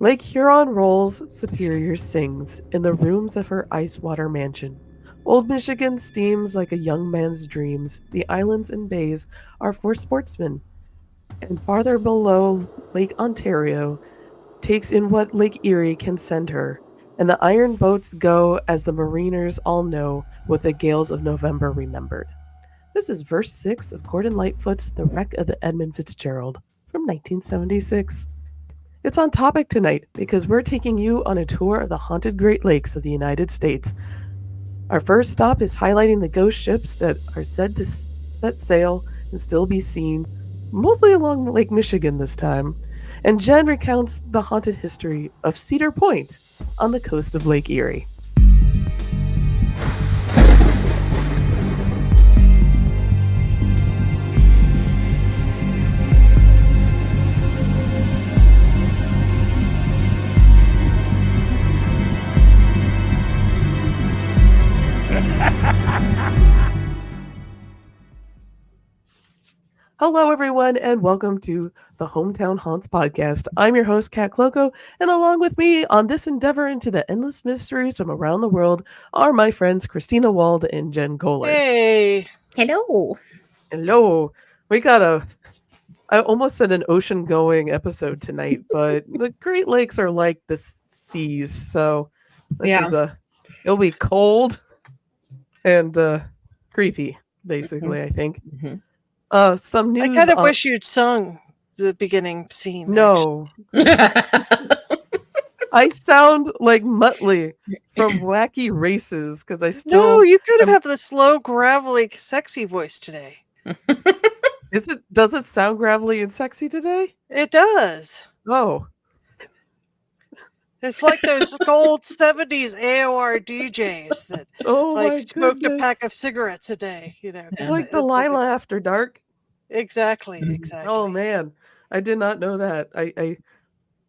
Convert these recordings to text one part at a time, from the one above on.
Lake Huron rolls, Superior sings in the rooms of her ice water mansion. Old Michigan steams like a young man's dreams. The islands and bays are for sportsmen, and farther below, Lake Ontario takes in what Lake Erie can send her, and the iron boats go as the mariners all know what the gales of November remembered. This is verse 6 of Gordon Lightfoot's The Wreck of the Edmund Fitzgerald from 1976. It's on topic tonight because we're taking you on a tour of the haunted Great Lakes of the United States. Our first stop is highlighting the ghost ships that are said to set sail and still be seen, mostly along Lake Michigan this time. And Jen recounts the haunted history of Cedar Point on the coast of Lake Erie. Hello, everyone, and welcome to the Hometown Haunts podcast. I'm your host, Kat Cloco, and along with me on this endeavor into the endless mysteries from around the world are my friends Christina Wald and Jen Kohler. Hey. Hello. Hello. We got I almost said an ocean-going episode tonight, but the Great Lakes are like the seas, so it'll be cold and creepy, basically, I think. Mm-hmm. Some news. I kind of wish you'd sung the beginning scene. No. I sound like Muttley from Wacky Races because I still. No, you could have the slow, gravelly, sexy voice today. Does it sound gravelly and sexy today? It does. Oh. It's like those old 70s AOR DJs that smoked a pack of cigarettes a day, you know. Like Delilah After Dark. Exactly. Oh man, I did not know that. I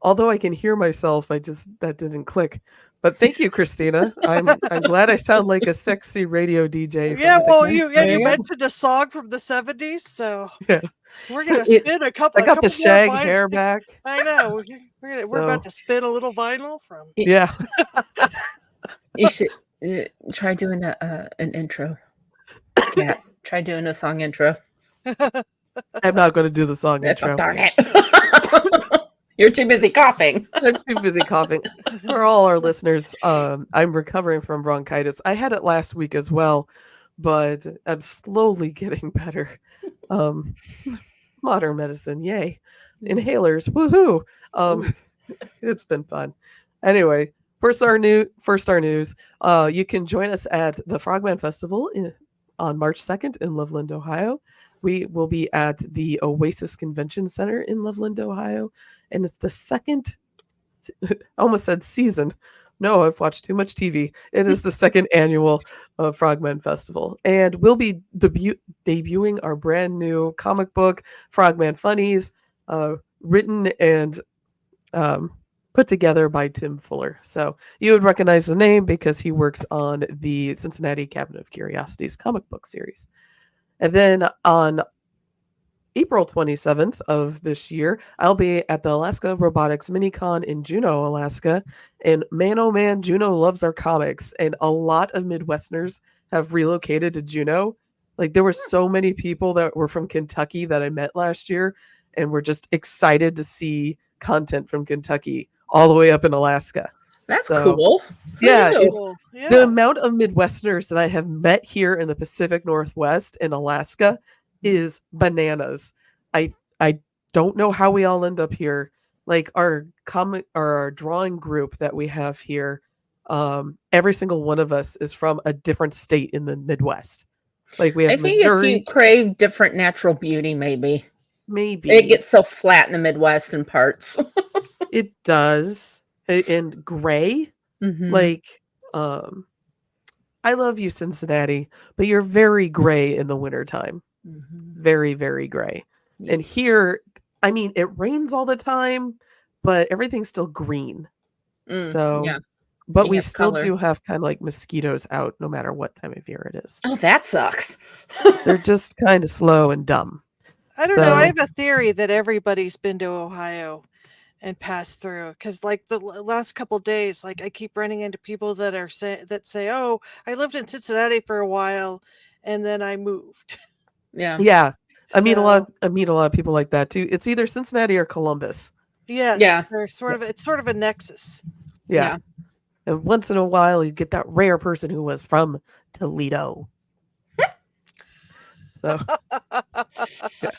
although I can hear myself, that didn't click. But thank you, Christina. I'm glad I sound like a sexy radio DJ. Yeah, well, you mentioned a song from the 70s, so yeah. We're gonna spin a couple. I got the shag hair back. I know. We're about to spin a little vinyl from. Yeah. You should try doing an intro. Yeah, try doing a song intro. I'm not going to do the song intro. Darn it! You're too busy coughing. I'm too busy coughing. For all our listeners, I'm recovering from bronchitis. I had it last week as well, but I'm slowly getting better. Modern medicine, yay. Inhalers, woohoo. It's been fun. Anyway, first our news. You can join us at the Frogman Festival on March 2nd in Loveland, Ohio. We will be at the Oasis Convention Center in Loveland, Ohio. And it's the second, I almost said season. No, I've watched too much TV. It is the second annual Frogman Festival. And we'll be debuting our brand new comic book, Frogman Funnies, written and put together by Tim Fuller. So you would recognize the name because he works on the Cincinnati Cabinet of Curiosities comic book series. And then on April 27th of this year, I'll be at the Alaska Robotics Minicon in Juneau, Alaska. And man, oh man, Juneau loves our comics. And a lot of Midwesterners have relocated to Juneau. Like there were so many people that were from Kentucky that I met last year and were just excited to see content from Kentucky all the way up in Alaska. That's cool. Yeah, cool. The amount of Midwesterners that I have met here in the Pacific Northwest in Alaska is bananas. I don't know how we all end up here. Like our drawing group that we have here, every single one of us is from a different state in the Midwest. Like we have Missouri. You crave different natural beauty, maybe. Maybe. It gets so flat in the Midwestern parts. It does. And gray. Mm-hmm. Like, I love you, Cincinnati, but you're very gray in the wintertime. Mm-hmm. Very, very gray. Yes. And here, I mean, it rains all the time, but everything's still green. But we still do have kind of like mosquitoes out no matter what time of year it is. Oh, that sucks. They're just kind of slow and dumb. I don't know. I have a theory that everybody's been to Ohio and pass through. Because like the last couple days, like I keep running into people that say, "Oh, I lived in Cincinnati for a while, and then I moved." Yeah. Yeah. I meet a So lot of people like that too. It's either Cincinnati or Columbus. Yeah. yes, they're Yeah. it's sort of a nexus. Yeah. Yeah. And once in a while you get that rare person who was from Toledo. So yeah.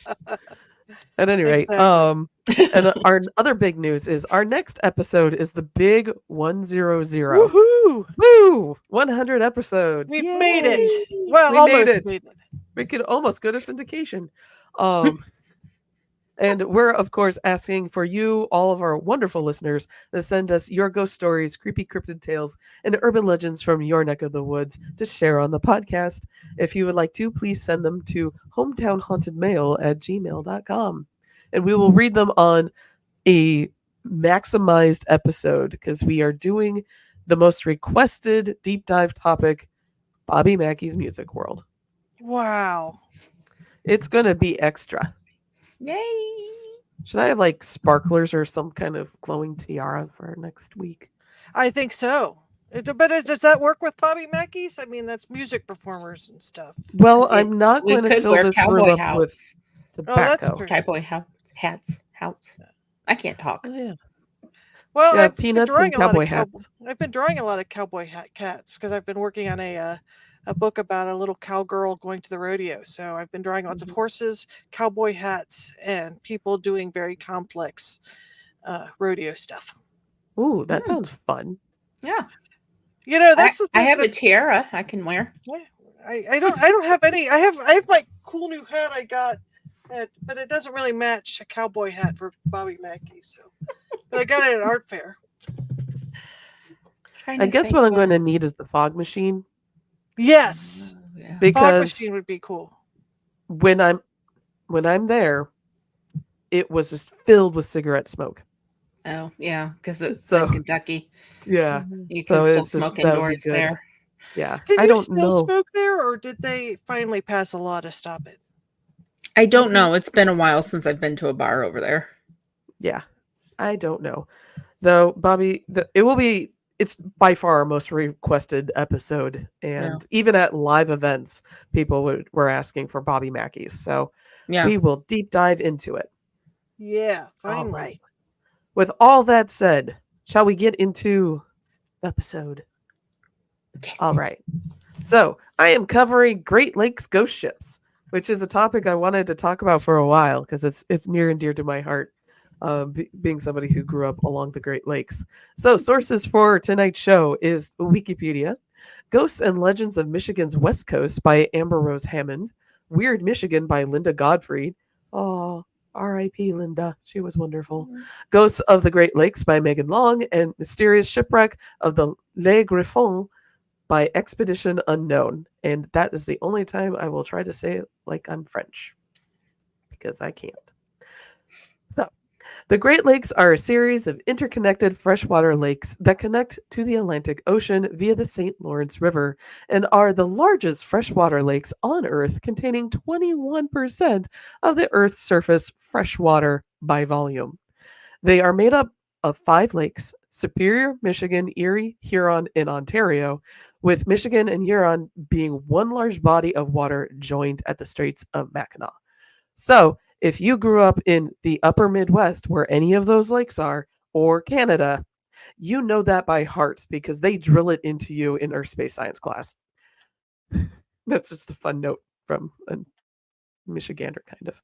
At any rate, Exactly. and our other big news is our next episode is the big 100. Woohoo! Woo! 100 episodes. We've made it. Yay! Yay. Well, We made almost it. made it. We could almost go to syndication. Um, and we're, of course, asking for you, all of our wonderful listeners, to send us your ghost stories, creepy cryptid tales, and urban legends from your neck of the woods to share on the podcast. If you would like to, please send them to hometownhauntedmail@gmail.com. And we will read them on a maximized episode because we are doing the most requested deep dive topic, Bobby Mackey's Music World. Wow. It's going to be extra. Yay. Should I have like sparklers or some kind of glowing tiara for next week? I think so. Does that work with Bobby Mackey's? I mean, that's music performers and stuff. Well, I mean, I'm not we going to could fill wear this room cowboy up with hats. Oh, that's tobacco. true. Cowboy hats. I can't talk. Oh, yeah. Well, Yeah, I've been peanuts and drawing a lot of cowboy hats. I've been drawing a lot of cowboy cats because I've been working on a book about a little cowgirl going to the rodeo. So I've been drawing lots of horses, cowboy hats, and people doing very complex rodeo stuff. Ooh, that sounds fun. Yeah. You know, that's the I thing. have a tiara I can wear. I don't have any. I have my cool new hat I got, but it doesn't really match a cowboy hat for Bobby Mackey. So, but I got it at art fair. I guess what I'm going to need is the fog machine. Yes, Yeah. fog Because machine would be cool. when I'm there, it was just filled with cigarette smoke. Oh, yeah, because it's So- in Kentucky. Yeah. You So can still it's just- smoke that would be indoors good. there. Yeah. Can I you don't still know. smoke there, or did they finally pass a law to stop it? I don't know. It's been a while since I've been to a bar over there. Yeah. I don't know. Though, Bobby, it's by far our most requested episode. And even at live events, people were asking for Bobby Mackey's. So Yeah. we will deep dive into it. Yeah, finally. All right. With all that said, shall we get into the episode? Yes. All right. So I am covering Great Lakes ghost ships, which is a topic I wanted to talk about for a while because it's near and dear to my heart, being somebody who grew up along the Great Lakes. So sources for tonight's show is Wikipedia, Ghosts and Legends of Michigan's West Coast by Amber Rose Hammond, Weird Michigan by Linda Godfrey. Oh, R.I.P. Linda. She was wonderful. Ghosts of the Great Lakes by Megan Long, and Mysterious Shipwreck of the Le Griffon by Expedition Unknown. And that is the only time I will try to say it like I'm French, because I can't. So, the Great Lakes are a series of interconnected freshwater lakes that connect to the Atlantic Ocean via the St. Lawrence River and are the largest freshwater lakes on Earth, containing 21% of the Earth's surface freshwater by volume. They are made up of 5 lakes: Superior, Michigan, Erie, Huron, and Ontario, with Michigan and Huron being one large body of water joined at the Straits of Mackinac. So, if you grew up in the upper Midwest where any of those lakes are, or Canada, you know that by heart because they drill it into you in Earth Space Science class. That's just a fun note from a Michigander, kind of.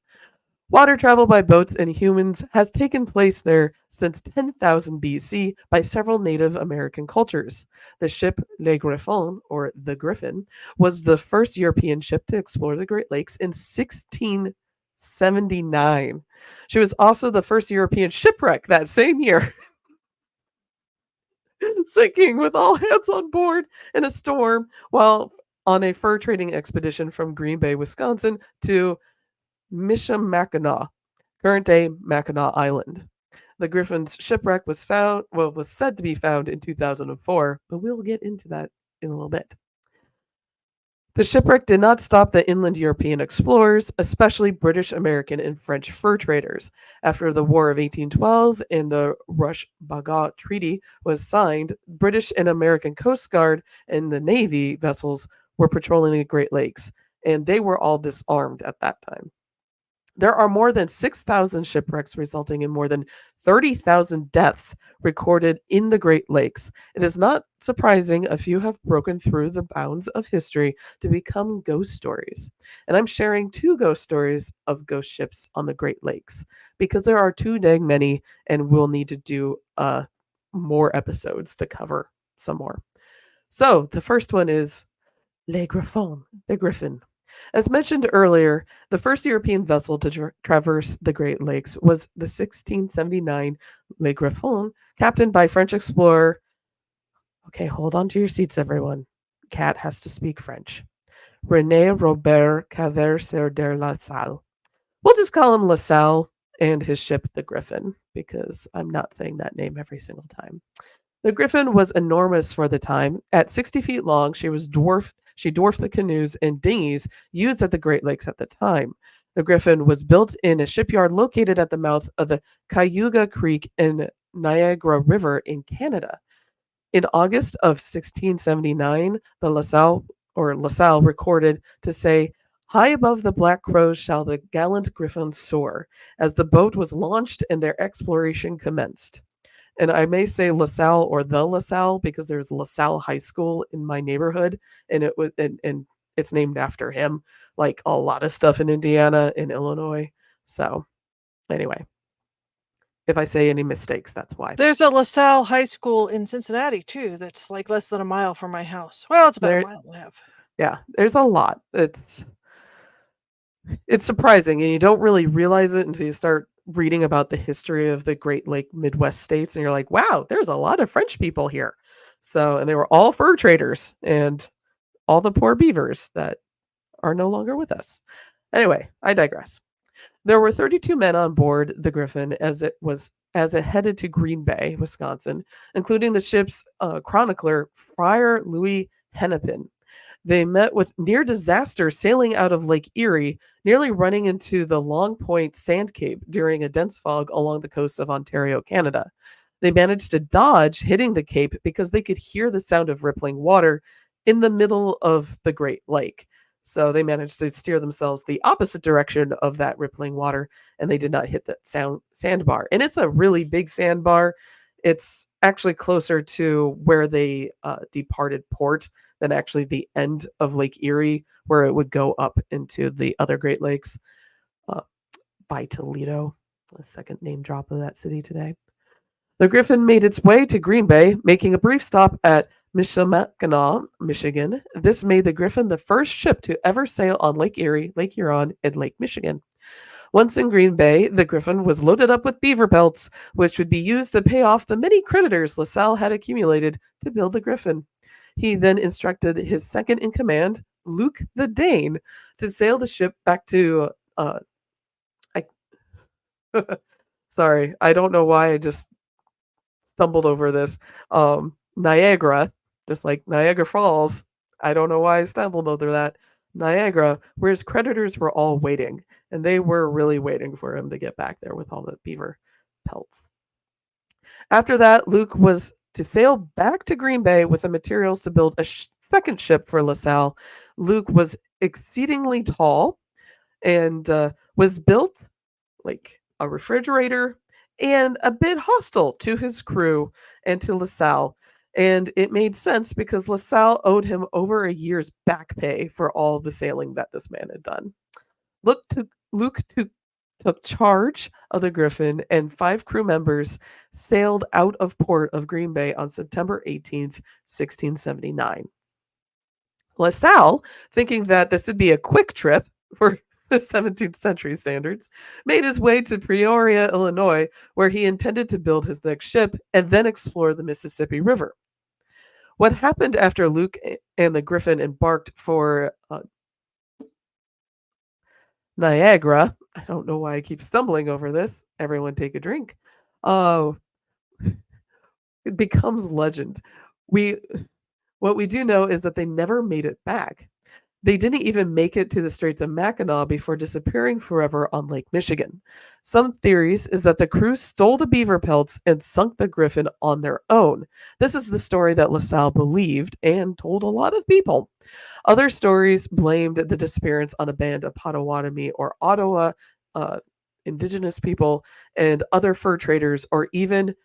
Water travel by boats and humans has taken place there since 10,000 BC by several Native American cultures. The ship Le Griffon, or the Griffin, was the first European ship to explore the Great Lakes in 1679. She was also the first European shipwreck that same year, sinking with all hands on board in a storm while on a fur trading expedition from Green Bay, Wisconsin to Michilimackinac, current-day Mackinac Island. The Griffin's shipwreck was said to be found in 2004, but we'll get into that in a little bit. The shipwreck did not stop the inland European explorers, especially British, American, and French fur traders. After the War of 1812 and the Rush-Bagot Treaty was signed, British and American Coast Guard and the Navy vessels were patrolling the Great Lakes, and they were all disarmed at that time. There are more than 6,000 shipwrecks, resulting in more than 30,000 deaths recorded in the Great Lakes. It is not surprising a few have broken through the bounds of history to become ghost stories. And I'm sharing two ghost stories of ghost ships on the Great Lakes because there are too dang many, and we'll need to do more episodes to cover some more. So the first one is Le Griffon, the Griffin. As mentioned earlier, the first European vessel to traverse the Great Lakes was the 1679 Le Griffon, captained by French explorer. Okay, hold on to your seats, everyone. Cat has to speak French. René Robert Caverser de La Salle. We'll just call him La Salle and his ship, the Griffin, because I'm not saying that name every single time. The Griffin was enormous for the time. At 60 feet long, she dwarfed the canoes and dinghies used at the Great Lakes at the time. The Griffin was built in a shipyard located at the mouth of the Cayuga Creek in Niagara River in Canada. In August of 1679, the LaSalle recorded to say, "High above the Black Crows shall the gallant Griffin soar," as the boat was launched and their exploration commenced. And I may say LaSalle or the LaSalle because there's LaSalle High School in my neighborhood, and and it's named after him, like a lot of stuff in Indiana and Illinois. So anyway, if I say any mistakes, that's why. There's a LaSalle High School in Cincinnati too. That's like less than a mile from my house. Well, it's about a There, mile and a half. yeah, there's a lot. It's surprising, and you don't really realize it until you start reading about the history of the Great Lake Midwest states, and you're like, wow, there's a lot of French people here. So, and they were all fur traders and all the poor beavers that are no longer with us. Anyway, I digress. There were 32 men on board the Griffin as it headed to Green Bay, Wisconsin, including the ship's chronicler Friar Louis Hennepin. They met with near disaster sailing out of Lake Erie, nearly running into the Long Point Sand Cape during a dense fog along the coast of Ontario, Canada. They managed to dodge hitting the cape because they could hear the sound of rippling water in the middle of the Great Lake. So they managed to steer themselves the opposite direction of that rippling water, and they did not hit that sandbar. And it's a really big sandbar. It's actually closer to where they departed port than actually the end of Lake Erie, where it would go up into the other Great Lakes uh, by Toledo. A second name drop of that city today. The Griffin made its way to Green Bay, making a brief stop at Michigan, Michigan. This made the Griffin the first ship to ever sail on Lake Erie, Lake Huron, and Lake Michigan. Once in Green Bay, the Griffin was loaded up with beaver pelts, which would be used to pay off the many creditors LaSalle had accumulated to build the Griffin. He then instructed his second in command, Luke the Dane, to sail the ship back to. I, sorry, I don't know why I just stumbled over this. Niagara, just like Niagara Falls. I don't know why I stumbled over that. Niagara, where his creditors were all waiting, and they were really waiting for him to get back there with all the beaver pelts. After that, Luke was to sail back to Green Bay with the materials to build a second ship for LaSalle. Luke was exceedingly tall and was built like a refrigerator and a bit hostile to his crew and to LaSalle. And it made sense because LaSalle owed him over a year's back pay for all the sailing that this man had done. Luke took charge of the Griffin, and 5 crew members sailed out of port of Green Bay on September 18th, 1679. LaSalle, thinking that this would be a quick trip for the 17th century standards, made his way to Peoria, Illinois, where he intended to build his next ship and then explore the Mississippi River. What happened after Luke and the Griffin embarked for Niagara? I don't know why I keep stumbling over this. Everyone take a drink. Uh, it becomes legend. What we do know is that they never made it back. They didn't even make it to the Straits of Mackinac before disappearing forever on Lake Michigan. Some theories is that the crew stole the beaver pelts and sunk the Griffin on their own. This is the story that LaSalle believed and told a lot of people. Other stories blamed the disappearance on a band of Potawatomi or Ottawa uh, indigenous people and other fur traders or even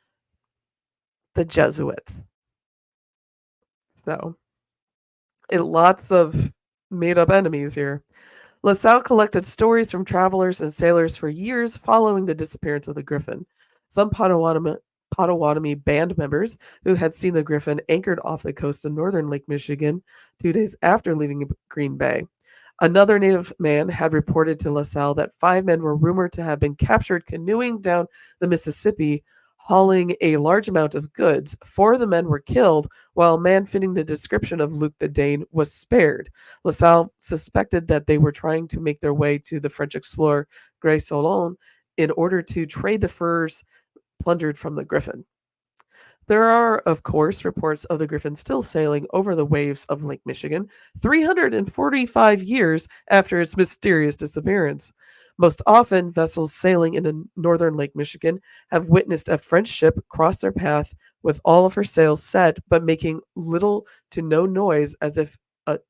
the Jesuits. So, lots of made up enemies here. LaSalle collected stories from travelers and sailors for years following the disappearance of the Griffin. Some Potawatomi band members who had seen the Griffin anchored off the coast of northern Lake Michigan 2 days after leaving Green Bay. Another native man had reported to LaSalle that 5 men were rumored to have been captured canoeing down the Mississippi, hauling a large amount of goods. 4 of the men were killed, while a man fitting the description of Luc the Dane was spared. LaSalle suspected that they were trying to make their way to the French explorer Grey-Solon in order to trade the furs plundered from the Griffin. There are, of course, reports of the Griffin still sailing over the waves of Lake Michigan 345 years after its mysterious disappearance. Most often, vessels sailing into northern Lake Michigan have witnessed a French ship cross their path with all of her sails set, but making little to no noise as if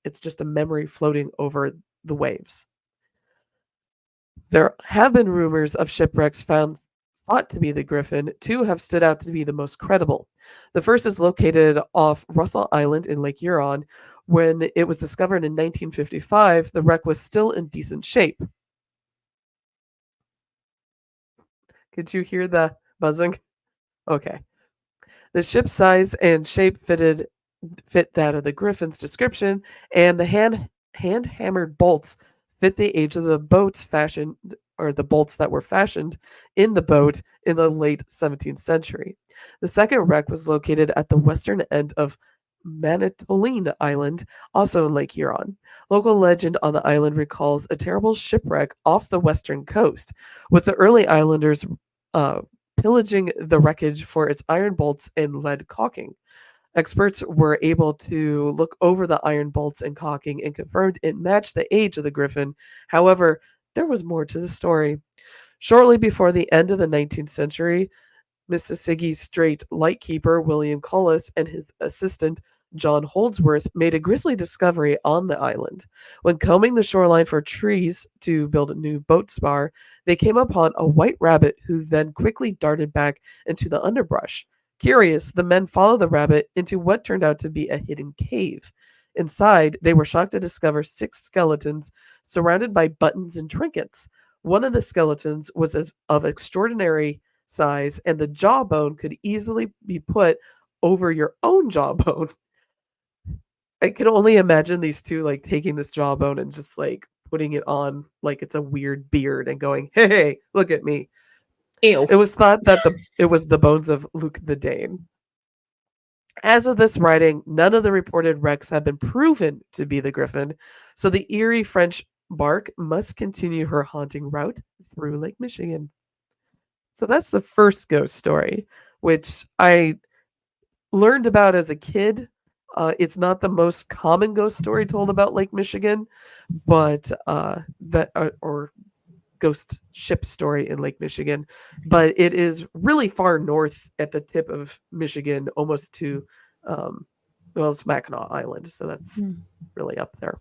it's just a memory floating over the waves. There have been rumors of shipwrecks found thought to be the Griffin. 2 have stood out to be the most credible. The first is located off Russell Island in Lake Huron. When it was discovered in 1955, the wreck was still in decent shape. Could you hear the buzzing? Okay. The ship's size and shape fit that of the Griffin's description, and the hand-hammered bolts fit the age of the boats fashioned, or the bolts that were fashioned in the boat in the late 17th century. The second wreck was located at the western end of Manitoulin Island, also in Lake Huron. Local legend on the island recalls a terrible shipwreck off the western coast, with the early islanders uh, pillaging the wreckage for its iron bolts and lead caulking. Experts were able to look over the iron bolts and caulking and confirmed it matched the age of the Griffin. However, there was more to the story. Shortly before the end of the 19th century, Mississippi Strait lightkeeper William Cullis and his assistant John Holdsworth made a grisly discovery on the island. When combing the shoreline for trees to build a new boat spar, they came upon a white rabbit who then quickly darted back into the underbrush. Curious, the men followed the rabbit into what turned out to be a hidden cave. Inside, they were shocked to discover 6 skeletons surrounded by buttons and trinkets. One of the skeletons was of extraordinary size, and the jawbone could easily be put over your own jawbone. I can only imagine these two like taking this jawbone and just like putting it on like it's a weird beard and going, "Hey, look at me." Ew. It was thought that it was the bones of Luc the Dane. As of this writing, none of the reported wrecks have been proven to be the Griffin, so the Erie French bark must continue her haunting route through Lake Michigan. So that's the first ghost story, which I learned about as a kid. It's not the most common ghost story told about Lake Michigan, but or ghost ship story in Lake Michigan, but it is really far north at the tip of Michigan, almost to, it's Mackinac Island, so that's really up there.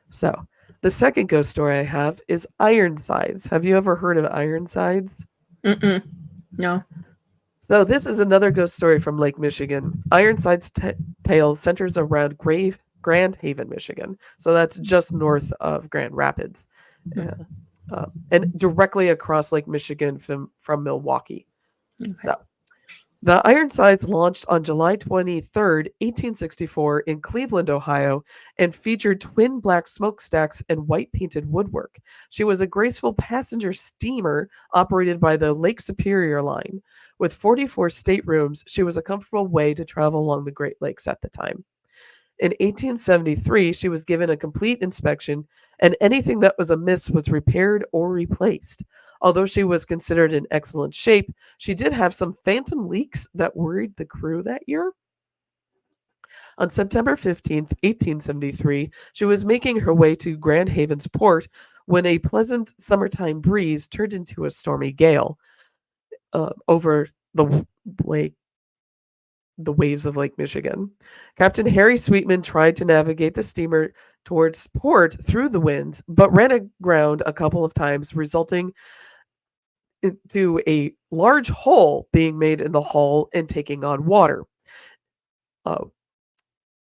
So the second ghost story I have is Ironsides. Have you ever heard of Ironsides? No. So this is another ghost story from Lake Michigan. Ironside's tale centers around Grand Haven, Michigan. So that's just north of Grand Rapids. And directly across Lake Michigan from Milwaukee. Okay. So the Ironsides launched on July 23rd, 1864 in Cleveland, Ohio, and featured twin black smokestacks and white painted woodwork. She was a graceful passenger steamer operated by the Lake Superior Line. With 44 staterooms, she was a comfortable way to travel along the Great Lakes at the time. In 1873, she was given a complete inspection, and anything that was amiss was repaired or replaced. Although she was considered in excellent shape, she did have some phantom leaks that worried the crew that year. On September 15th, 1873, she was making her way to Grand Haven's port when a pleasant summertime breeze turned into a stormy gale over the lake, the waves of Lake Michigan. Captain Harry Sweetman tried to navigate the steamer towards port through the winds, but ran aground a couple of times, resulting into a large hole being made in the hull and taking on water. Uh,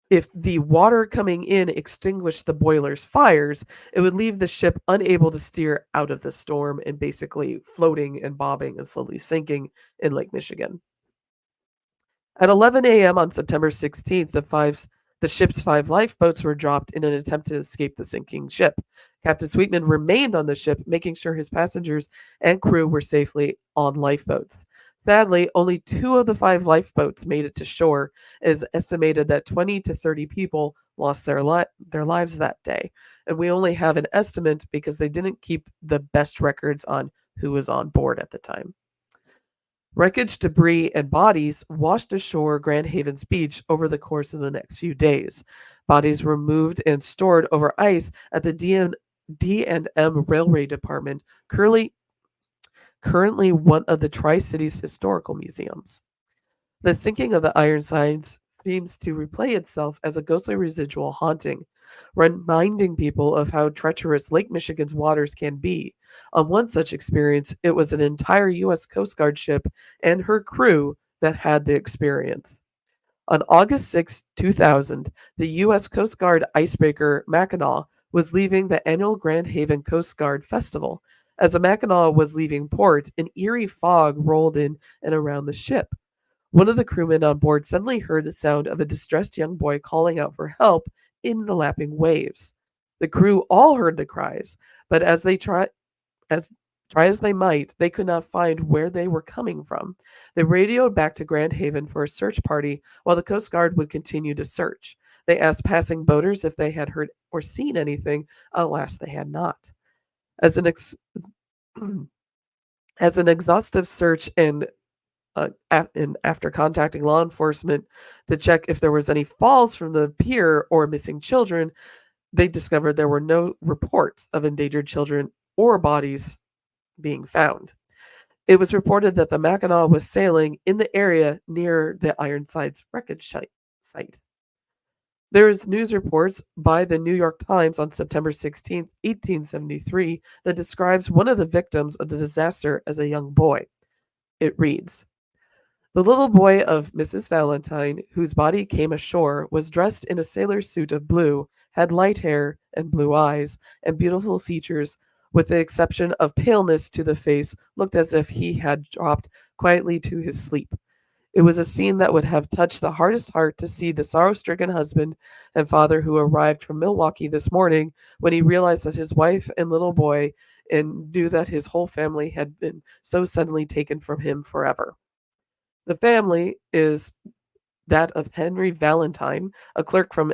if the water coming in extinguished the boiler's fires, it would leave the ship unable to steer out of the storm and basically floating and bobbing and slowly sinking in Lake Michigan. At 11 a.m. on September 16th, the ship's 5 lifeboats were dropped in an attempt to escape the sinking ship. Captain Sweetman remained on the ship, making sure his passengers and crew were safely on lifeboats. Sadly, only 2 of the 5 lifeboats made it to shore. It is estimated that 20 to 30 people lost their lives that day. And we only have an estimate because they didn't keep the best records on who was on board at the time. Wreckage, debris, and bodies washed ashore Grand Haven's beach over the course of the next few days. Bodies were moved and stored over ice at the D&M Railway Department, currently one of the Tri-Cities historical museums. The sinking of the Ironsides seems to replay itself as a ghostly residual haunting, reminding people of how treacherous Lake Michigan's waters can be. On one such experience, it was an entire U.S. Coast Guard ship and her crew that had the experience. On August 6, 2000, the U.S. Coast Guard icebreaker Mackinac was leaving the annual Grand Haven Coast Guard Festival. As the Mackinac was leaving port, an eerie fog rolled in and around the ship. One of the crewmen on board suddenly heard the sound of a distressed young boy calling out for help in the lapping waves. The crew all heard the cries, but as try as they might, they could not find where they were coming from. They radioed back to Grand Haven for a search party while the Coast Guard would continue to search. They asked passing boaters if they had heard or seen anything. Alas, they had not. As an as an exhaustive search and after contacting law enforcement to check if there was any falls from the pier or missing children, they discovered there were no reports of endangered children or bodies being found. It was reported that the Mackinac was sailing in the area near the Ironsides wreckage site. There is news reports by the New York Times on September 16, 1873, that describes one of the victims of the disaster as a young boy. It reads, "The little boy of Mrs. Valentine, whose body came ashore, was dressed in a sailor's suit of blue, had light hair and blue eyes, and beautiful features, with the exception of paleness to the face, looked as if he had dropped quietly to his sleep. It was a scene that would have touched the hardest heart to see the sorrow-stricken husband and father who arrived from Milwaukee this morning when he realized that his wife and little boy and knew that his whole family had been so suddenly taken from him forever. The family is that of Henry Valentine, a clerk from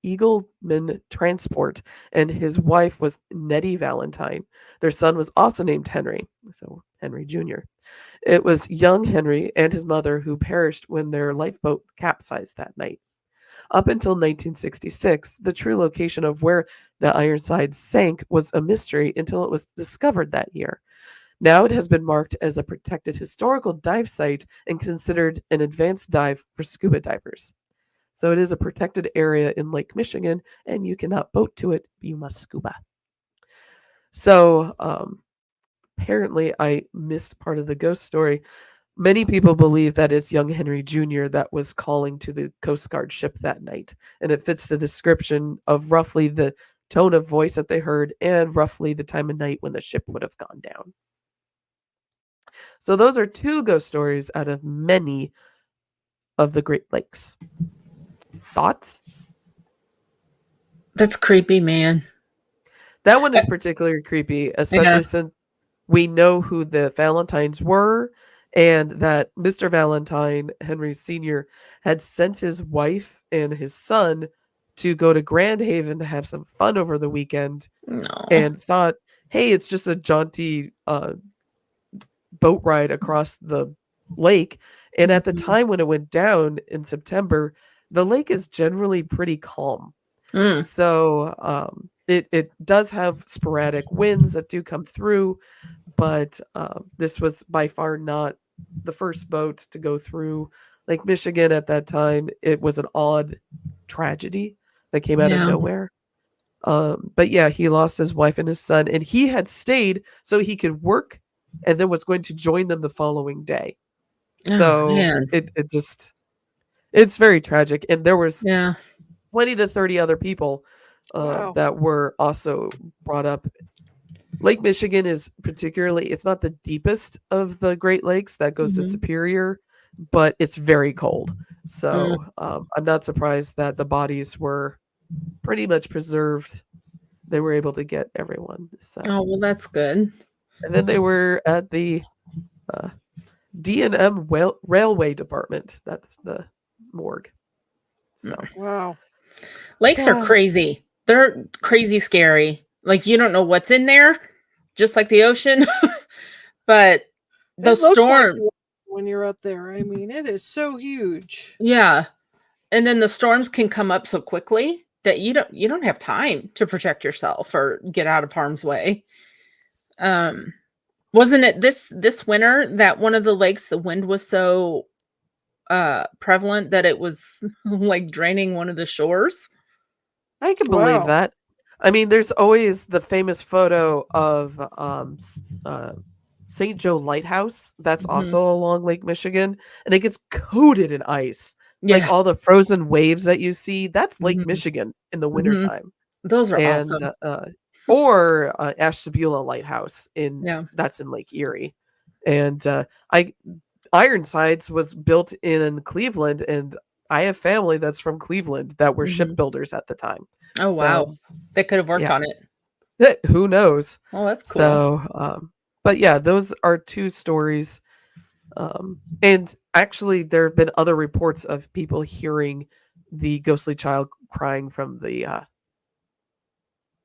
Eagleman Transport, and his wife was Nettie Valentine. Their son was also named Henry, so Henry Jr. It was young Henry and his mother who perished when their lifeboat capsized that night. Up until 1966, the true location of where the Ironsides sank was a mystery until it was discovered that year. Now it has been marked as a protected historical dive site and considered an advanced dive for scuba divers. So it is a protected area in Lake Michigan, and you cannot boat to it, you must scuba. So apparently I missed part of the ghost story. Many people believe that it's young Henry Jr. that was calling to the Coast Guard ship that night, and it fits the description of roughly the tone of voice that they heard and roughly the time of night when the ship would have gone down. So those are 2 ghost stories out of many of the Great Lakes. Thoughts? That's creepy, man. That one is particularly creepy, especially Yeah. since we know who the Valentines were and that Mr. Valentine, Henry Sr., had sent his wife and his son to go to Grand Haven to have some fun over the weekend No. and thought, hey, it's just a jaunty boat ride across the lake. And at the time when it went down in September, the lake is generally pretty calm. Mm. So it does have sporadic winds that do come through, but this was by far not the first boat to go through Lake Michigan at that time. It was an odd tragedy that came out of Yeah. nowhere. But yeah, he lost his wife and his son, and he had stayed so he could work, and then was going to join them the following day. Oh So man. it just it's very tragic, and there was Yeah. 20 to 30 other people Wow. that were also brought up. Lake Michigan is particularly, it's not the deepest of the Great Lakes that goes to Mhm. Superior, but it's very cold. Mm. So I'm not surprised that the bodies were pretty much preserved. They were able to get everyone. So, Oh well, that's good. and then they were at the uh, D&M Railway Department. That's the morgue. So, Wow. Lakes are yeah. crazy. They're crazy scary. Like you don't know what's in there, just like the ocean. But It those looks like storm, when you're up there. I mean, it is so huge. yeah. And then the storms can come up so quickly that you don't have time to protect yourself or get out of harm's way. Um, wasn't it this winter that one of the lakes the wind was so prevalent that it was like draining one of the shores? I can believe Wow. that. I mean, there's always the famous photo of St. Joe Lighthouse that's Mhm. also along Lake Michigan, and it gets coated in ice. Like Yeah. all the frozen waves that you see, that's Lake Mhm. Michigan in the Mhm. wintertime. Those are And awesome. or Ashtabula Lighthouse Yeah. that's in Lake Erie. And I Ironsides was built in Cleveland, and I have family that's from Cleveland that were Mhm. shipbuilders at the time. Oh, So, wow. They could have worked yeah, on it. who knows? Oh, that's cool. So, but yeah, those are two stories. And actually, there have been other reports of people hearing the ghostly child crying from the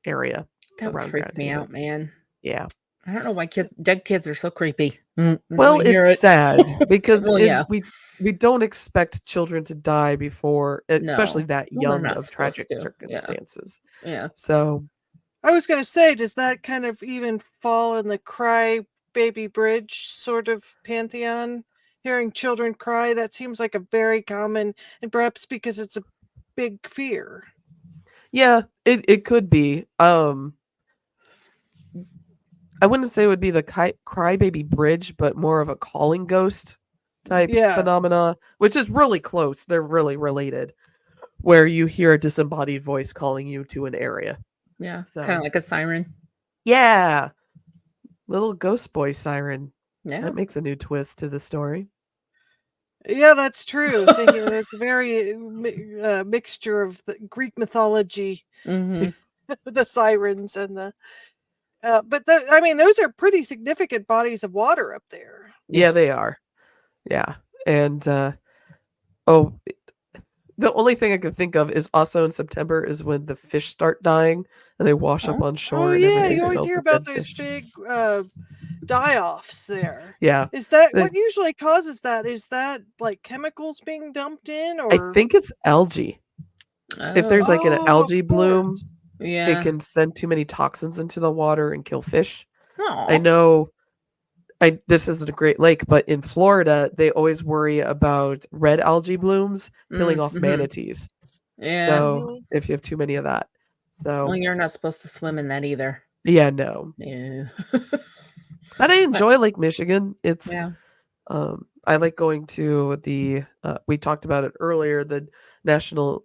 area That would around freak Grand me Haven. out, man. Yeah. I don't know why dead kids are so creepy. When Well, we it's hear it. sad because Well, yeah. we don't expect children to die before, especially No. that Well, they're young not of supposed tragic to. Yeah. circumstances. Yeah. So, I was going to say, does that kind of even fall in the cry baby bridge sort of pantheon? Hearing children cry, that seems like a very common, and perhaps because it's a big fear. yeah, it could be. I wouldn't say it would be the crybaby bridge, but more of a calling ghost type Yeah. phenomena, which is really close. They're really related, where you hear a disembodied voice calling you to an area. Yeah. Kind of So, like a siren. yeah, little ghost boy siren. Yeah. That makes a new twist to the story. Yeah, that's true. Thinking it's a very mixture of the Greek mythology, Mhm. the sirens and the. But I mean, those are pretty significant bodies of water up there. Yeah, Yeah. they are. Yeah. And oh, the only thing I could think of is also in September is when the fish start dying and they wash up Oh. on Oh shore and yeah, everything you always smells hear of about dead those fish. big die-offs there. Yeah. Is that The- what usually causes that? Is that like chemicals being dumped in, I or? think it's algae. If Oh. there's like an Oh, of algae bloom, course. it Yeah. can send too many toxins into the water and kill fish. I Oh. know this isn't a Great Lake, but in Florida, they always worry about red algae blooms killing off Mhm. manatees. Yeah. So Mhm. if you have too many of that. Well, So you're not supposed to swim in that either. yeah, no. Yeah. But I But enjoy Lake Michigan. It's yeah. I like going to the we talked about it earlier, the National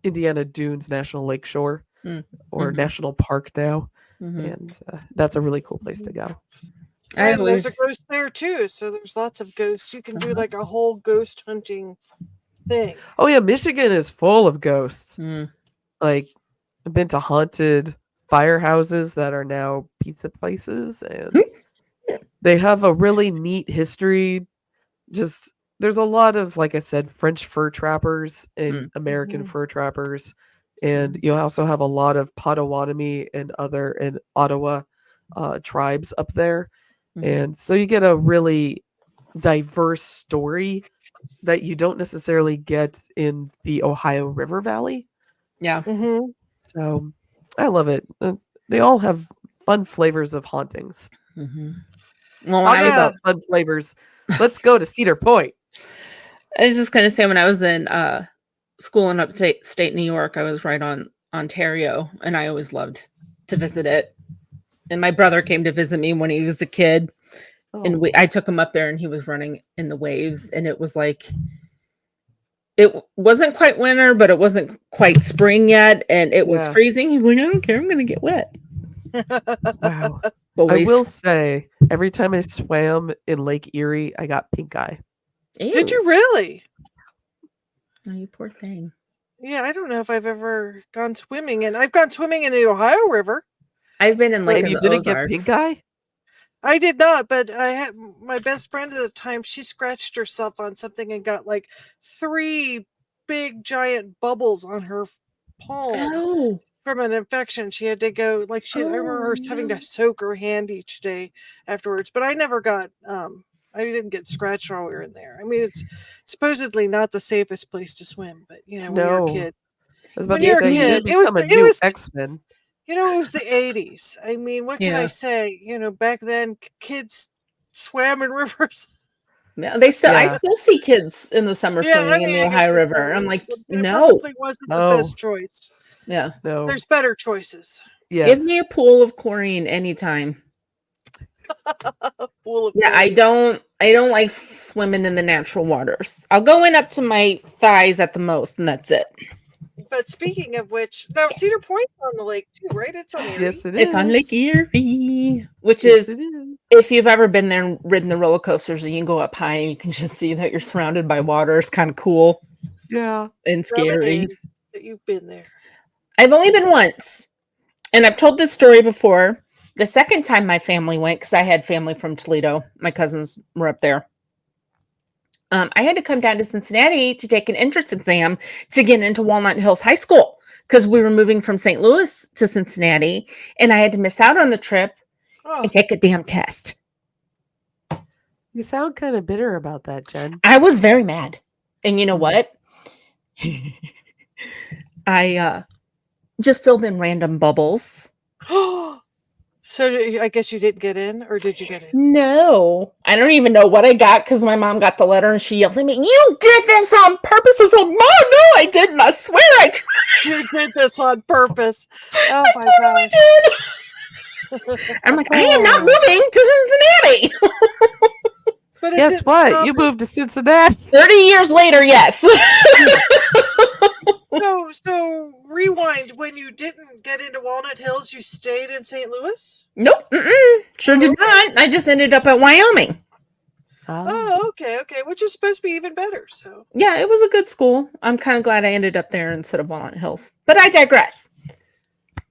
Indiana Dunes National Lakeshore Mm. or Mhm. National Park now, Mhm. and that's a really cool place to Mhm. go. I And there's a always ghost there too, so there's lots of ghosts. You can do uh-huh. like a whole ghost hunting thing. Oh yeah, Michigan is full of ghosts. Mm. Like I've been to haunted firehouses that are now pizza places, and they have a really neat history. Just there's a lot of, like I said, French fur trappers and Mm. American Mhm. fur trappers, and Mhm. you also have a lot of Potawatomi and other and Ottawa tribes up there, Mhm. and so you get a really diverse story that you don't necessarily get in the Ohio River Valley. Yeah. Mm-hmm. So I love it. They all have fun flavors of hauntings. Mm-hmm. Well, when I Talking was, Yeah. about fun flavors, let's go to Cedar Point. I was just gonna say when I was in school in upstate New York, I was right on Ontario, and I always loved to visit it. And my brother came to visit me when he was a kid, and Oh, I took him up there, and he was running in the waves, and it was like it wasn't quite winter, but it wasn't quite spring yet, and it was yeah. freezing. He's like, I don't care, I'm gonna get wet. Wow. I Boys. will say, every time I swam in Lake Erie, I got pink eye. Did Ew. you really? Oh, you poor thing. Yeah, I don't know if I've ever gone swimming, and I've gone swimming in the Ohio River. I've been in like And in you the didn't get pink Ozarks. eye? I did not, but I had my best friend at the time. She scratched herself on something and got like 3 big giant bubbles on her palm Oh, from an infection. She had to go like I remember her having no. to soak her hand each day afterwards. But I never got I didn't get scratched while we were in there. I mean, it's supposedly not the safest place to swim, but when you're a No. kid, I was about when to you're a say, you kid, didn't it was become a it new was X-Men. it was the 80s. I mean, what can I Yeah. say? Back then kids swam in rivers. Yeah, I Yeah. still see kids in the summer Yeah, I swimming in mean, the I guess Ohio that's River. I'm like, it no. probably wasn't the No. best choice. Yeah. No. There's better choices. Give me Yes. a pool of chlorine anytime. Pool of Yeah, I chlorine. don't like swimming in the natural waters. I'll go in up to my thighs at the most, and that's it. But speaking of which, now Cedar Point's on the lake too, right? It's on Erie. Yes, it It's on Lake is. Erie, which Yes, is it is. if you've ever been there and ridden the roller coasters and you can go up high and you can just see that you're surrounded by water. It's kind of cool Yeah. and Rub it scary. in that you've been there. I've only been once, and I've told this story before. The second time my family went, because I had family from Toledo, my cousins were up there. I had to come down to Cincinnati to take an entrance exam to get into Walnut Hills High School because we were moving from St. Louis to Cincinnati, and I had to miss out on the trip Oh, and take a damn test. You sound kind of bitter about that, Jen. I was very mad. And you know Mm. what? I just filled in random bubbles. so I guess you didn't get in, or did you get in? No, I don't even know what I got because my mom got the letter and she yelled at me, "You did this on purpose!" I said, "Mom, no, I didn't. I swear I tried. You did this on purpose. Oh I my totally gosh. did." I'm like, I am not Oh. moving to Cincinnati. But it Guess didn't what? stop You it. moved to Cincinnati. 30 years later, yes. So rewind. When you didn't get into Walnut Hills, you stayed in St. Louis? Nope. Sure did not. I just ended up at Wyoming. Oh, okay. Which is supposed to be even better. So Yeah, it was a good school. I'm kind of glad I ended up there instead of Walnut Hills. But I digress.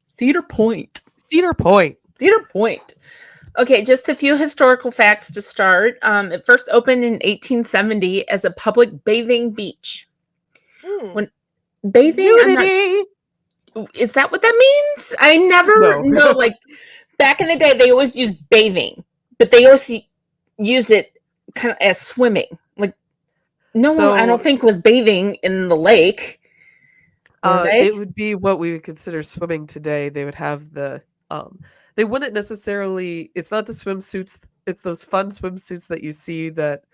Cedar Point. Cedar Point. Cedar Point. Okay, just a few historical facts to start. It first opened in 1870 as a public bathing beach. When bathing, I'm not. Nudity. Is that what that means? I never No. know. Like back in the day, they always used bathing, but they also used it kind of as swimming. Like no one, I don't So think, was bathing in the lake. Were they? it would be what we would consider swimming today. They would have they wouldn't necessarily, it's not the swimsuits, it's those fun swimsuits that you see that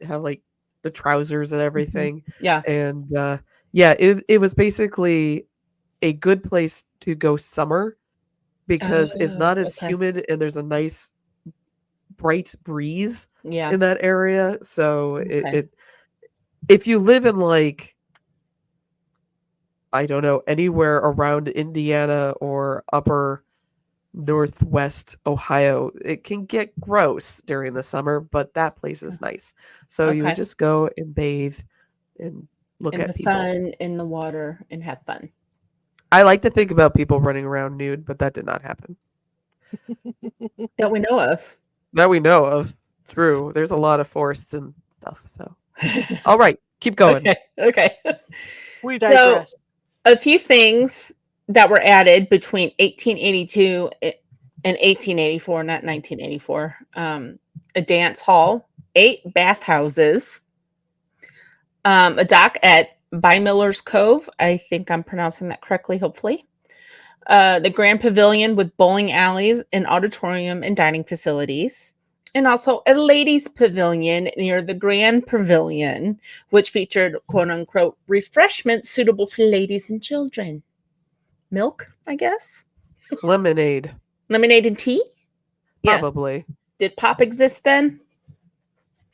have like the trousers and everything. Yeah. And yeah, it was basically a good place to go summer because it's not as Okay. humid and there's a nice bright breeze Yeah. in that area. So Okay. if you live in like, I don't know, anywhere around Indiana or upper northwest Ohio, it can get gross during the summer, but that place is nice. So you would Okay. just go and bathe and look In the at people. sun, in the water, and have fun. I like to think about people running around nude, but that did not happen. That we know of. That we know of. True. There's a lot of forests and stuff. So, all right, keep going. Okay. we So, digress. a few things that were added between 1882 and 1884, not 1984. A dance hall, 8 bathhouses, A dock at Bymiller's Cove. I think I'm pronouncing that correctly, hopefully. The Grand Pavilion with bowling alleys and auditorium and dining facilities. And also a ladies' pavilion near the Grand Pavilion, which featured quote unquote refreshments suitable for ladies and children. Milk, I guess. Lemonade, Lemonade and tea? Yeah. probably. Did pop exist then?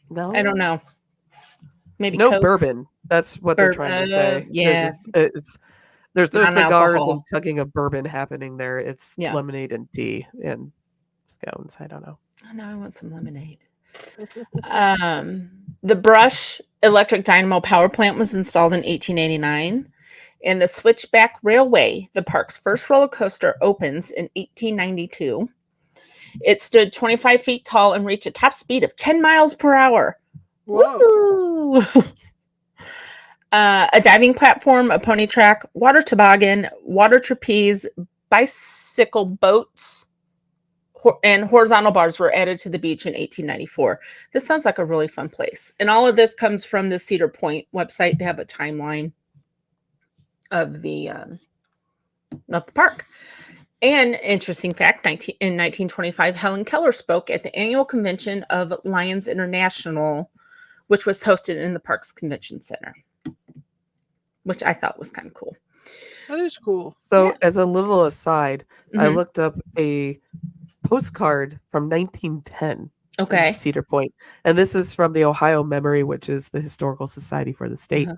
No, I don't know. Maybe no Coke. bourbon. That's what they're trying to say. Yeah. It's there's no cigars and Non-alcohol. chugging of bourbon happening there. It's Yeah. lemonade and tea and scones. I don't know. Oh no, I want some lemonade. The Brush Electric Dynamo Power Plant was installed in 1889, and the Switchback Railway, the park's first roller coaster, opens in 1892. It stood 25 feet tall and reached a top speed of 10 miles per hour. Whoa. Woo! A diving platform, a pony track, water toboggan, water trapeze, bicycle boats, and horizontal bars were added to the beach in 1894. This sounds like a really fun place. And all of this comes from the Cedar Point website. They have a timeline of the park. And interesting fact, in 1925, Helen Keller spoke at the annual convention of Lions International, which was hosted in the park's convention center, which I thought was kind of cool. That is cool. So, Yeah. as a little aside, I Mhm. looked up a postcard from 1910 of Okay. Cedar Point, and this is from the Ohio Memory, which is the historical society for the state. Uh-huh.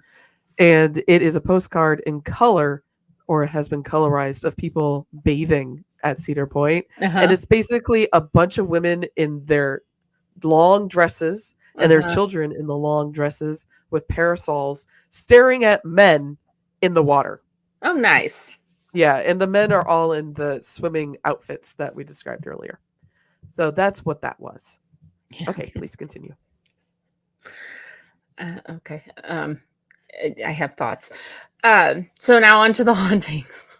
And it is a postcard in color, or it has been colorized, of people bathing at Cedar Point. Uh-huh. And it's basically a bunch of women in their long dresses and their Uh-huh. children in the long dresses with parasols staring at men in the water. Oh, nice. Yeah, and the men are all in the swimming outfits that we described earlier. So that's what that was. Yeah. Okay, please continue. Okay. I have thoughts. So now on to the hauntings.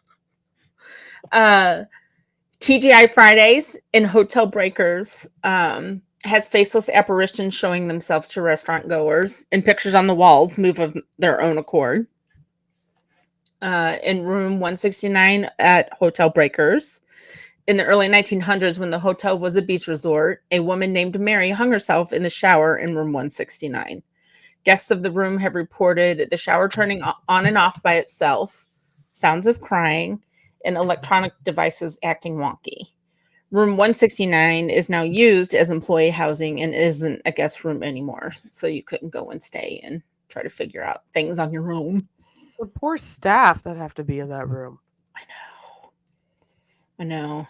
TGI Fridays and Hotel Breakers has faceless apparitions showing themselves to restaurant goers, and pictures on the walls move of their own accord. In room 169 at Hotel Breakers, in the early 1900s, when the hotel was a beach resort, a woman named Mary hung herself in the shower in room 169. Guests of the room have reported the shower turning on and off by itself, sounds of crying, and electronic devices acting wonky. Room 169 is now used as employee housing and isn't a guest room anymore, so you couldn't go and stay and try to figure out things on your own. The poor staff that have to be in that room. I know.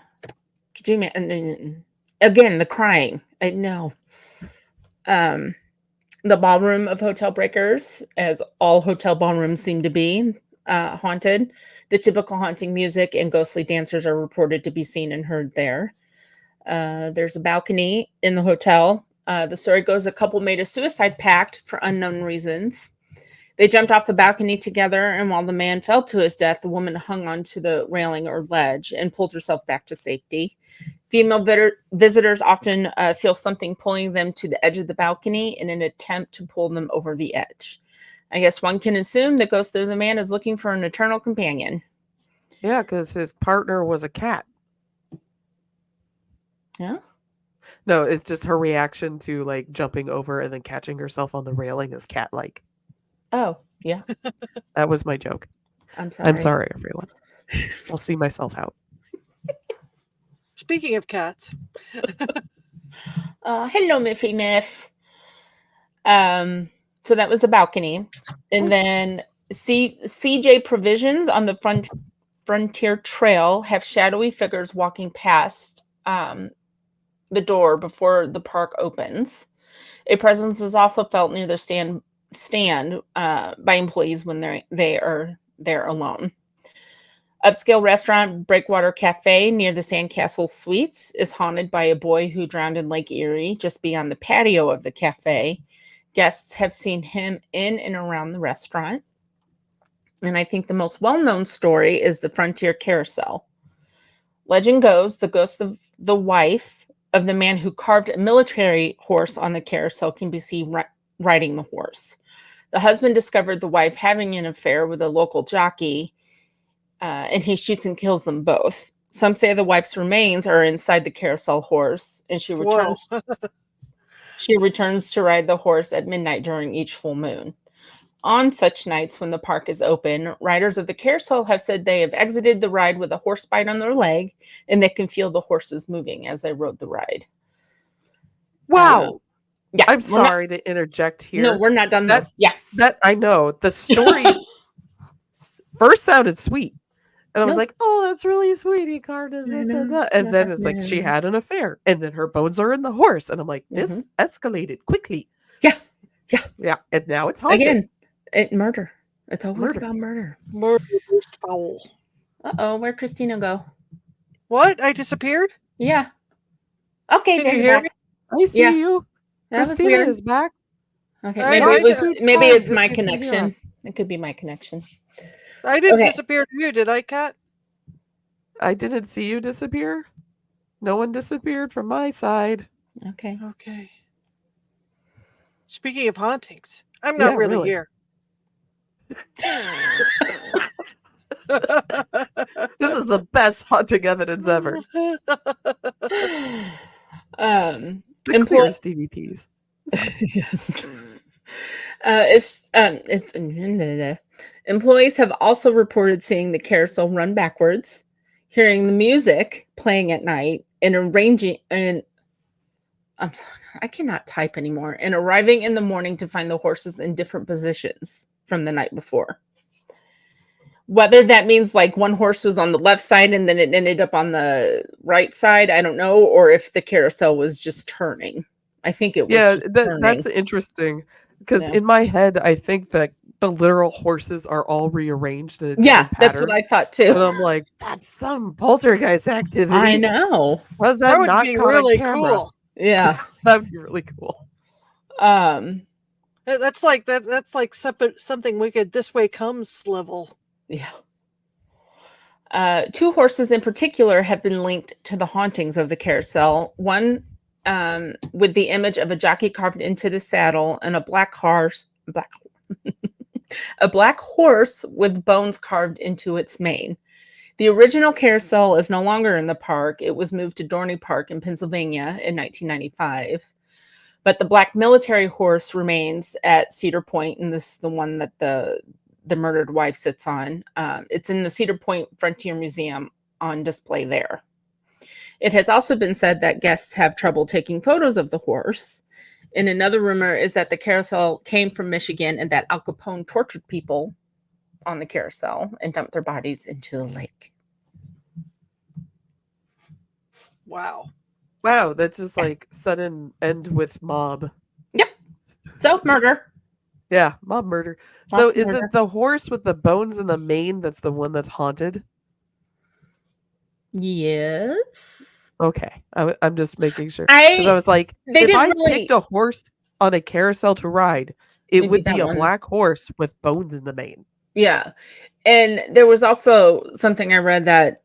Could you imagine? Again, the crying. I know. The ballroom of Hotel Breakers, as all hotel ballrooms seem to be, haunted. The typical haunting music and ghostly dancers are reported to be seen and heard there. There's a balcony in the hotel. The story goes a couple made a suicide pact for unknown reasons. They jumped off the balcony together, and while the man fell to his death, the woman hung onto the railing or ledge and pulled herself back to safety. Female visitors often feel something pulling them to the edge of the balcony in an attempt to pull them over the edge. I guess one can assume the ghost of the man is looking for an eternal companion. Yeah, because his partner was a cat. Yeah? No, it's just her reaction to like jumping over and then catching herself on the railing is cat-like. Oh, yeah. That was my joke. I'm sorry. I'm sorry, everyone. I'll see myself out. Speaking of cats, Hello, Miffy Miff. So that was the balcony. And then CJ Provisions on the Frontier Trail have shadowy figures walking past the door before the park opens. A presence is also felt near their stand by employees when they are there alone. Upscale restaurant Breakwater Cafe near the Sandcastle Suites is haunted by a boy who drowned in Lake Erie just beyond the patio of the cafe. Guests have seen him in and around the restaurant. And I think the most well-known story is the Frontier Carousel. Legend goes the ghost of the wife of the man who carved a military horse on the carousel can be seen riding the horse. The husband discovered the wife having an affair with a local jockey, and he shoots and kills them both. Some say the wife's remains are inside the carousel horse, and she Whoa. returns to ride the horse at midnight during each full moon. On such nights when the park is open, riders of the carousel have said they have exited the ride with a horse bite on their leg, and they can feel the horses moving as they rode the ride. Wow. Yeah, I'm sorry to interject here. No, we're not done though. Yeah. That I know. The story first sounded sweet. And I was like, oh, that's really sweet. He carved it. And then it's like she had an affair. And then her bones are in the horse. And I'm like, this escalated quickly. Yeah. Yeah. And now it's haunted. Again, murder. It's always about murder. Murder most foul. Uh-oh, where'd Christina go? What? I disappeared? Yeah. Okay, Can you hear me? I see you. Christina is back. Okay, I maybe it's my connection. It could be my connection. I didn't disappear to you, did I, Kat? I didn't see you disappear. No one disappeared from my side. Okay. Speaking of hauntings, I'm not really here. This is the best haunting evidence ever. The clearest DVPs. Yes. Employees have also reported seeing the carousel run backwards, hearing the music playing at night, and I cannot type anymore, and arriving in the morning to find the horses in different positions from the night before. Whether that means like one horse was on the left side and then it ended up on the right side, I don't know, or if the carousel was just turning. I think it was that's interesting, because in my head I think that the literal horses are all rearranged in a different pattern. That's what I thought too. And I'm like, that's some poltergeist activity. I know. Was that would not be really cool? Yeah. That would be really cool. That's like something wicked this way comes level. Yeah. 2 horses in particular have been linked to the hauntings of the carousel. One with the image of a jockey carved into the saddle, and a black horse with bones carved into its mane. The original carousel is no longer in the park. It was moved to Dorney Park in Pennsylvania in 1995. But the black military horse remains at Cedar Point, and this is the one that the murdered wife sits on. It's in the Cedar Point Frontier Museum on display there. It has also been said that guests have trouble taking photos of the horse. And another rumor is that the carousel came from Michigan and that Al Capone tortured people on the carousel and dumped their bodies into the lake. Wow, that's just like sudden end with mob. Yep. So murder. Yeah, mob murder. So is it the horse with the bones in the mane that's the one that's haunted? Yes. Okay. I'm just making sure. Because I was like, if I picked a horse on a carousel to ride, it would be a black horse with bones in the mane. Yeah. And there was also something I read that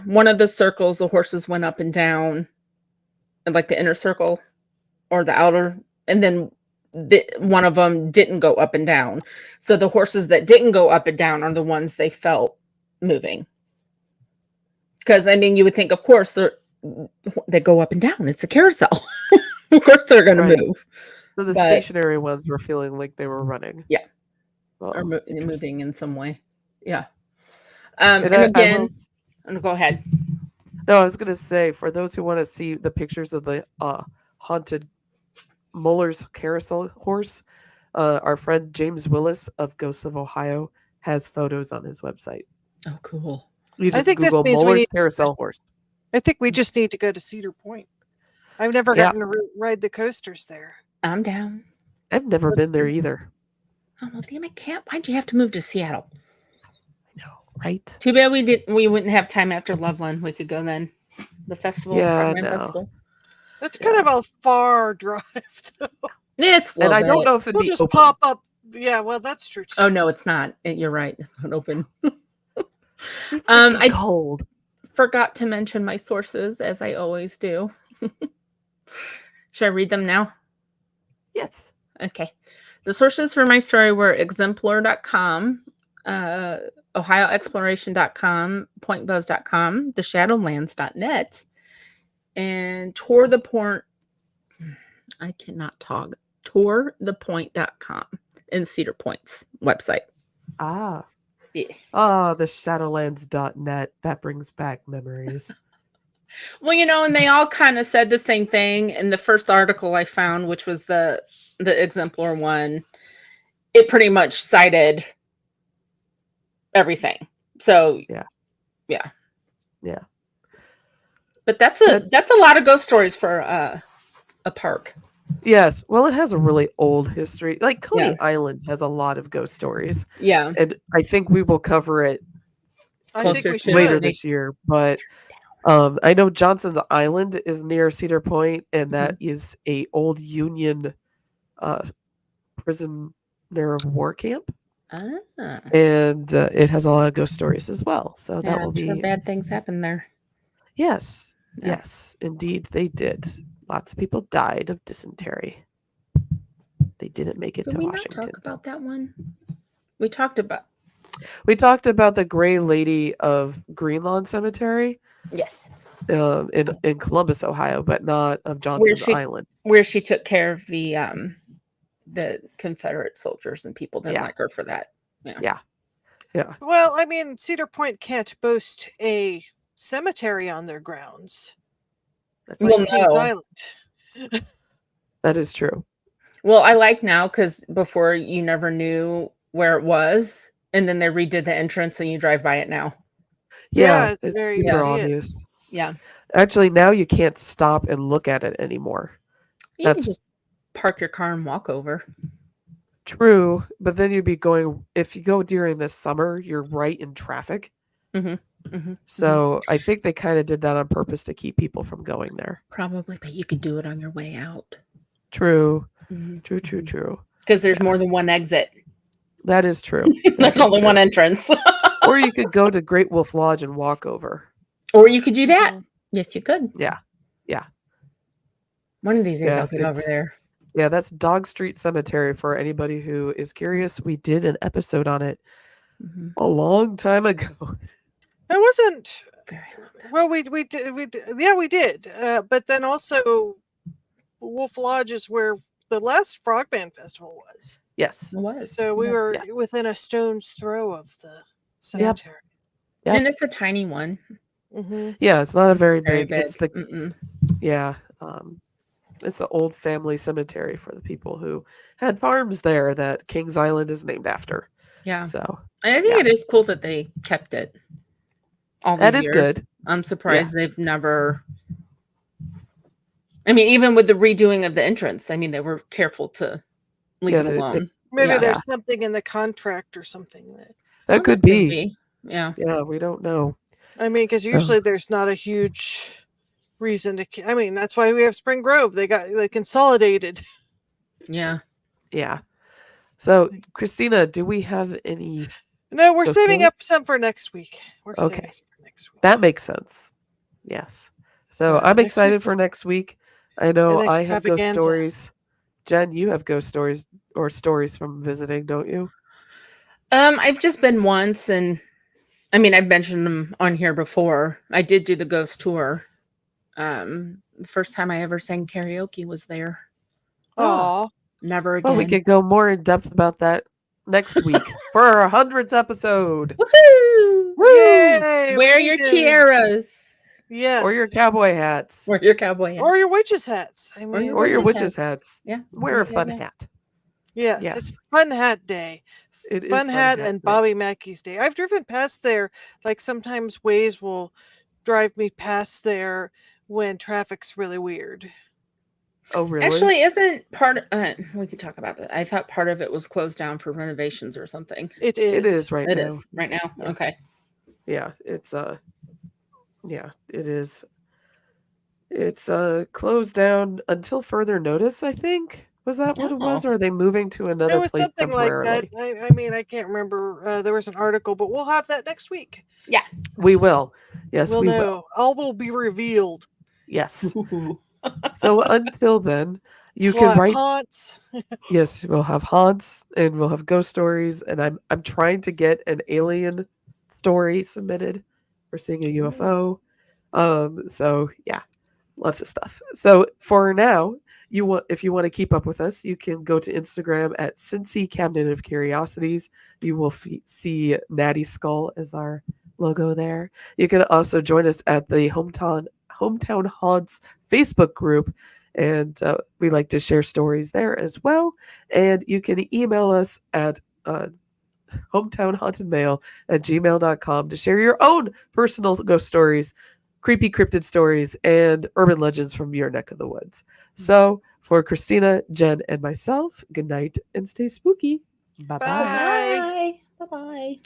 one of the circles, the horses went up and down, like the inner circle or the outer, and then one of them didn't go up and down. So the horses that didn't go up and down are the ones they felt moving. Because, I mean, you would think, of course, they go up and down. It's a carousel. Of course they're going to move. So the stationary ones were feeling like they were running. Yeah. Or moving in some way. Yeah. And again, go ahead. No, I was going to say, for those who want to see the pictures of the haunted Muller's carousel horse, our friend James Willis of Ghosts of Ohio has photos on his website. Oh, cool. You just Google Muller's carousel horse. I think we just need to go to Cedar Point. I've never gotten to ride the coasters there. I'm down. I've never been there either. Oh, well, damn it, Cat. Why'd you have to move to Seattle? I know, right? Too bad we wouldn't have time after Loveland. We could go then. The festival. Yeah, festival. That's kind of a far drive, though. It's and I don't know if it'd be just open. pop up. Yeah, well, that's true too. Oh no, it's not. You're right. It's not open. I cold. Forgot to mention my sources, as I always do. Should I read them now? Yes. Okay. The sources for my story were exemplar.com, ohioexploration.com, pointbuzz.com, theshadowlands.net, and I cannot talk, tourthepoint.com and Cedar Point's website. Ah. Yes. Ah, the shadowlands.net. That brings back memories. Well, and they all kind of said the same thing. In the first article I found, which was the exemplar one, it pretty much cited everything. So Yeah. But that's a lot of ghost stories for a park. Yes. Well, it has a really old history. Like Coney Yeah. Island has a lot of ghost stories. Yeah. And I think we will cover it I think Closer we to should. later this year. But I know Johnson's Island is near Cedar Point, and that is a old Union prisoner of war camp. And it has a lot of ghost stories as well. So that will I'm be sure bad things happen there. Yes. Yeah. Yes, indeed they did. Lots of people died of dysentery. They didn't make it Did to we Washington. not talk about that one? We talked about the Gray Lady of Greenlawn Cemetery. Yes. In Columbus, Ohio, but not of Johnson's Island. Where she took care of the Confederate soldiers, and people didn't like her for that. Yeah. Well, I mean, Cedar Point can't boast a cemetery on their grounds. That's Like Well, Kings no. Island. That is true. Well, I like now because before you never knew where it was, and then they redid the entrance, and you drive by it now. Yeah, it's it's very super you see obvious. Yeah. Actually, now you can't stop and look at it anymore. You can just park your car and walk over. True, but then you'd be going, if you go during the summer, you're right in traffic. So I think they kind of did that on purpose to keep people from going there. Probably, but you could do it on your way out. True. Mm-hmm. True. Because there's more than one exit. That is true. There's only one entrance. Or you could go to Great Wolf Lodge and walk over. Or you could do that. Yes, you could. Yeah. One of these days I'll get over there. Yeah, that's Dog Street Cemetery for anybody who is curious. We did an episode on it a long time ago. It wasn't very long time. Well, we did. But then also Wolf Lodge is where the last Frogman Festival was. Yes. It was. So we were within a stone's throw of the cemetery. Yep. And it's a tiny one. Yeah, it's not a very big. It's the it's the old family cemetery for the people who had farms there that Kings Island is named after. Yeah. So I think it is cool that they kept it all these years. That is good. I'm surprised they've never. I mean, even with the redoing of the entrance, I mean, they were careful to leave it alone. Maybe there's something in the contract or something that could be. Yeah. Yeah, we don't know. I mean, because usually there's not a huge reason to. I mean, that's why we have Spring Grove. They consolidated. Yeah. So, Christina, do we have any? No, we're saving up some for next week. Okay. That makes sense. Yes. So I'm excited for next week. I know I have ghost stories. Jen, you have ghost stories or stories from visiting, don't you? I've just been once, and I mean, I've mentioned them on here before. I did do the ghost tour. The first time I ever sang karaoke was there. Oh, never again. Well, we could go more in depth about that next week for our 100th episode. Woohoo! Yay! Wear your tiaras. Yes. Or your cowboy hats. Or your cowboy hats. Or your witches' hats. I mean, or your witches' hats. Yeah. Wear a fun hat. Yes. It's Fun Hat Day. It is Fun Hat and Bobby Mackey's Day. I've driven past there. Like sometimes Waze will drive me past there when traffic's really weird. Oh, really? Actually, isn't part of, we could talk about that. I thought part of it was closed down for renovations or something. It is. It is right now. It is right now. Yeah. Okay. Yeah, it's it is. It's closed down until further notice, I think. Was that what it was? Or are they moving to another place something temporarily? like that. I mean, I can't remember. There was an article, but we'll have that next week. Yeah. We will. Yes, we'll we know. will. All will be revealed. Yes. So until then, You can write. haunts. Yes, we'll have haunts and we'll have ghost stories, and I'm trying to get an alien story submitted. We're seeing a UFO. So yeah, lots of stuff. So for now, if you want to keep up with us, you can go to Instagram at Cincy Cabinet of Curiosities. You will see Natty Skull as our logo there. You can also join us at the Hometown Haunts Facebook group, and we like to share stories there as well. And you can email us at hometownhauntedmail@gmail.com to share your own personal ghost stories, creepy cryptid stories, and urban legends from your neck of the woods. So for Christina, Jen, and myself, good night and stay spooky. Bye bye. Bye. Bye. Bye. Bye.